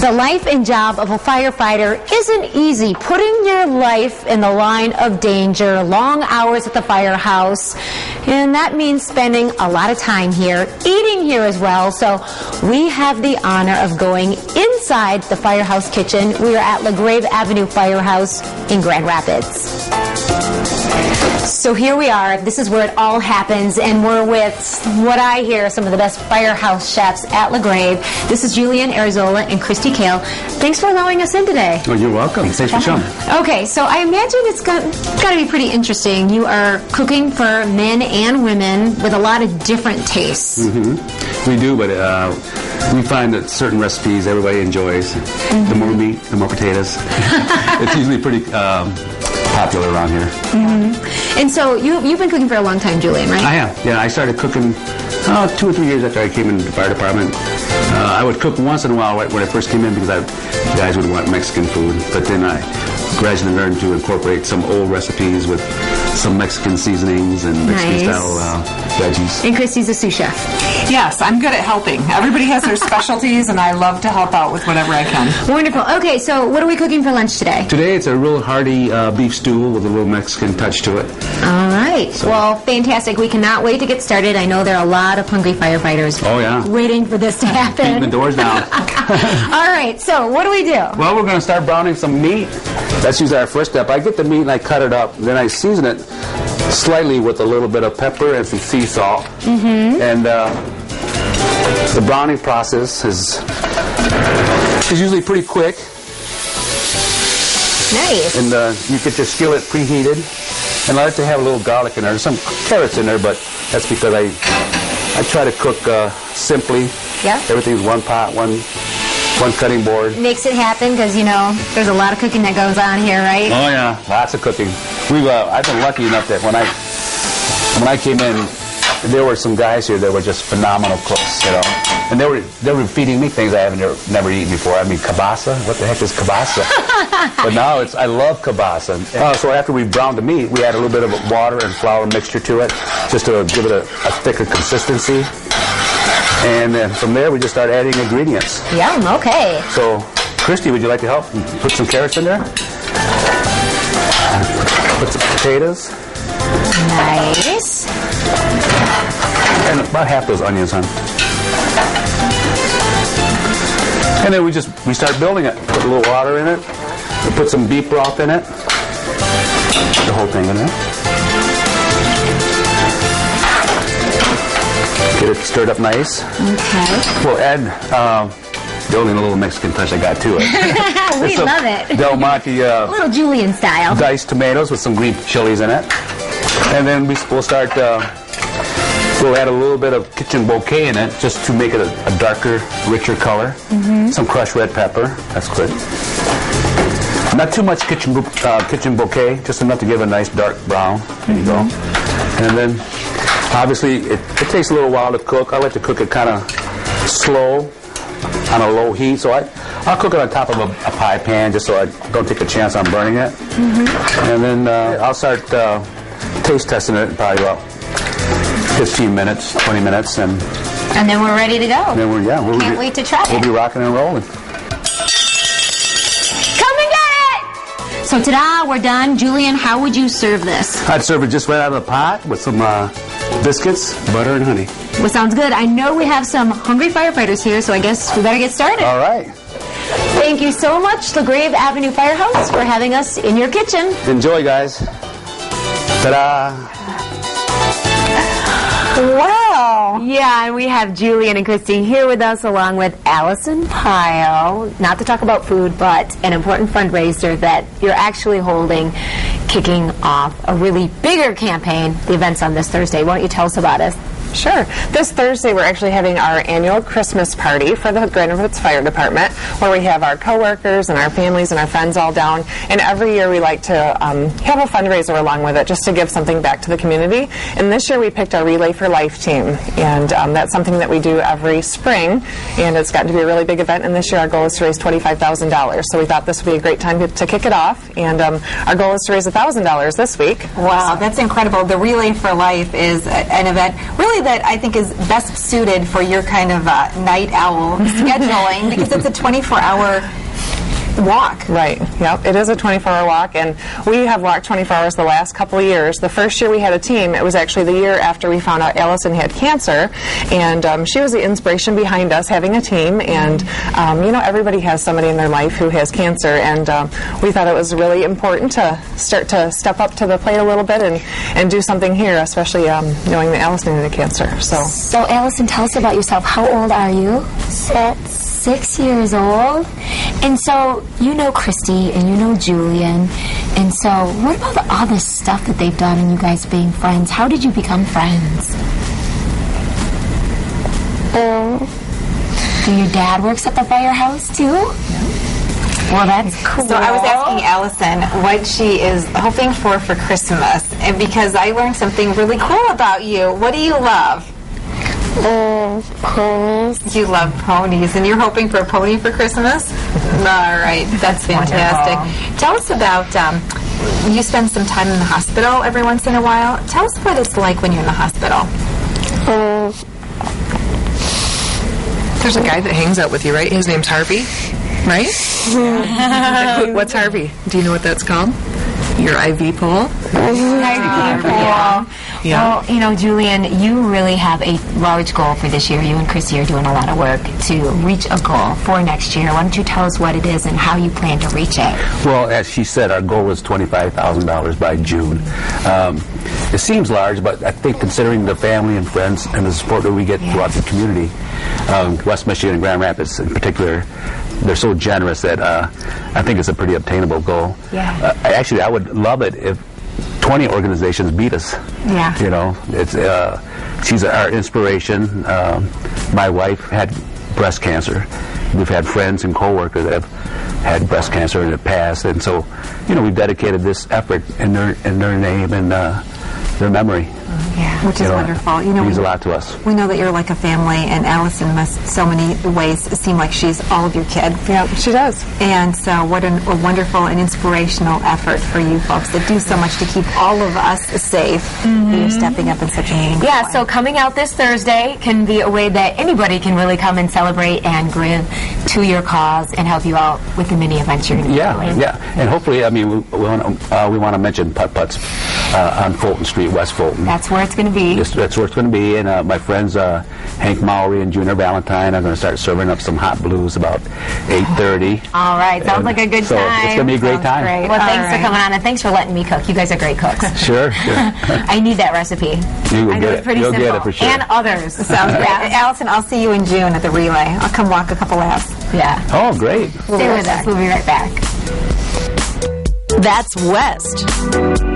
The life and job of a firefighter isn't easy. Putting your life in the line of danger, long hours at the firehouse, and that means spending a lot of time here, eating here as well. So we have the honor of going inside the firehouse kitchen. We are at LaGrave Avenue Firehouse in Grand Rapids. So here we are. This is where it all happens, and we're with what I hear some of the best firehouse chefs at LaGrave. This is Julian Arizola and Christy Kale. Thanks for allowing us in today. Oh, you're welcome. Thanks for showing. Okay, so I imagine it's got to be pretty interesting. You are cooking for men and women with a lot of different tastes. Mm-hmm. We do, but we find that certain recipes everybody enjoys. Mm-hmm. The more meat, the more potatoes. It's usually pretty popular around here. Mm-hmm. And so you've been cooking for a long time, Julian, right? I have. Yeah, I started cooking 2 or 3 years after I came into the fire department. I would cook once in a while when I first came in because guys would want Mexican food. But then I gradually learned to incorporate some old recipes with some Mexican seasonings and Mexican-style veggies. And Christy's a sous chef. Yes, I'm good at helping. Everybody has their specialties, and I love to help out with whatever I can. Wonderful. Okay, so what are we cooking for lunch today? Today it's a real hearty beef stew with a little Mexican touch to it. All right. So, well, fantastic. We cannot wait to get started. I know there are a lot of hungry firefighters waiting for this to happen. Keeping the doors down. All right, so what do we do? Well, we're going to start browning some meat. That's usually our first step. I get the meat and I cut it up. Then I season it slightly with a little bit of pepper and some sea salt. Mm-hmm. And the browning process is usually pretty quick. Nice. And you get your skillet preheated. And I like to have a little garlic in there. There's some carrots in there, but that's because I try to cook simply. Yeah. Everything's one pot, one cutting board. Makes it happen because, you know, there's a lot of cooking that goes on here, right? Oh, yeah. Lots of cooking. I've been lucky enough that when I came in, there were some guys here that were just phenomenal cooks, you know. And they were feeding me things I haven't never eaten before. I mean, kielbasa? What the heck is kielbasa? But now I love kielbasa. So after we browned the meat, we add a little bit of water and flour mixture to it, just to give it a thicker consistency. And then from there, we just start adding ingredients. Yum, okay. So, Christy, would you like to help put some carrots in there? Put some potatoes. Nice. And about half those onions, hon. And then we start building it. Put a little water in it. We put some beef broth in it. The whole thing in there. Get it stirred up nice. Okay. We'll add building a little Mexican touch I got to it. We love it. Del Monte a little Julian style. Diced tomatoes with some green chilies in it. And then we'll start, we'll add a little bit of kitchen bouquet in it just to make it a darker, richer color. Mm-hmm. Some crushed red pepper. That's good. Not too much kitchen bouquet, just enough to give a nice dark brown. There you go. And then, obviously, it takes a little while to cook. I like to cook it kind of slow on a low heat. So I'll cook it on top of a pie pan just so I don't take a chance on burning it. Mm-hmm. And then I'll start taste testing it probably about 15 minutes, 20 minutes. And then we're ready to go. And then Can't wait to try it. We'll be rocking and rolling. So ta-da, we're done. Julian, how would you serve this? I'd serve it just right out of the pot with some biscuits, butter, and honey. Well, sounds good. I know we have some hungry firefighters here, so I guess we better get started. All right. Thank you so much, LaGrave Avenue Firehouse, for having us in your kitchen. Enjoy, guys. Ta-da. Wow. Yeah, and we have Julian and Christy here with us along with Allison Pyle, not to talk about food, but an important fundraiser that you're actually holding, kicking off a really bigger campaign. The event's on this Thursday. Why don't you tell us about it? Sure. This Thursday, we're actually having our annual Christmas party for the Grand Rapids Fire Department, where we have our coworkers and our families and our friends all down. And every year, we like to have a fundraiser along with it, just to give something back to the community. And this year, we picked our Relay for Life team, and that's something that we do every spring. And it's gotten to be a really big event. And this year, our goal is to raise $25,000. So we thought this would be a great time to kick it off. And our goal is to raise $1,000 this week. Wow, that's incredible. The Relay for Life is an event really that I think is best suited for your kind of night owl scheduling, because it's a 24-hour walk. Right. Yep. It is a 24-hour walk, and we have walked 24 hours the last couple of years. The first year we had a team, it was actually the year after we found out Allison had cancer, and she was the inspiration behind us having a team. And you know, everybody has somebody in their life who has cancer, and we thought it was really important to step up to the plate a little bit and do something here, especially knowing that Allison had cancer. So Allison, tell us about yourself. How old are you? 6 years old. And so you know Christy and you know Julian, and so what about all this stuff that they've done and you guys being friends? How did you become friends? Your dad works at the Firehouse too? Well, that's cool. So I was asking Allison what she is hoping for Christmas, and because I learned something really cool about you. What do you love? Ponies. You love ponies, and you're hoping for a pony for Christmas? All right, that's fantastic. Wonderful. Tell us about, you spend some time in the hospital every once in a while. Tell us what it's like when you're in the hospital. There's a guy that hangs out with you, right? His name's Harvey, right? What's Harvey? Do you know what that's called? Your IV pole? Yeah. Well, you know, Julian, you really have a large goal for this year. You and Chrissy are doing a lot of work to reach a goal for next year. Why don't you tell us what it is and how you plan to reach it? Well, as she said, our goal was $25,000 by June. It seems large, but I think considering the family and friends and the support that we get throughout the community, West Michigan and Grand Rapids in particular, they're so generous that I think it's a pretty obtainable goal. Yeah. Actually, I would love it if 20 organizations beat us. Yeah. You know, it's she's our inspiration. My wife had breast cancer. We've had friends and coworkers that have had breast cancer in the past, and so, you know, we've dedicated this effort in their name and their memory. Yeah, which is wonderful. You know, means a lot to us. We know that you're like a family, and Allison must, so many ways, seem like she's all of your kid. Yeah, she does. And so, what a wonderful and inspirational effort for you folks that do so much to keep all of us safe. You're stepping up in such a meaningful way. So coming out this Thursday can be a way that anybody can really come and celebrate and give to your cause and help you out with the many events you're going to be doing. Yeah, and hopefully, I mean, we want to mention Putt-Putts on Fulton Street, West Fulton. That's where it's going to be. Yes, that's where it's going to be, and my friends Hank Mowry and Junior Valentine are going to start serving up some hot blues about 8:30. All right, sounds like a good so time. It's going to be a great time. Great. Well, thanks for coming on, and thanks for letting me cook. You guys are great cooks. Sure. I need that recipe. You will I know get it's it. pretty You'll simple. get it for sure. And others. Sounds great. Allison, I'll see you in June at the relay. I'll come walk a couple laps. Yeah. Oh, great. Stay with us. We'll be right back. That's West.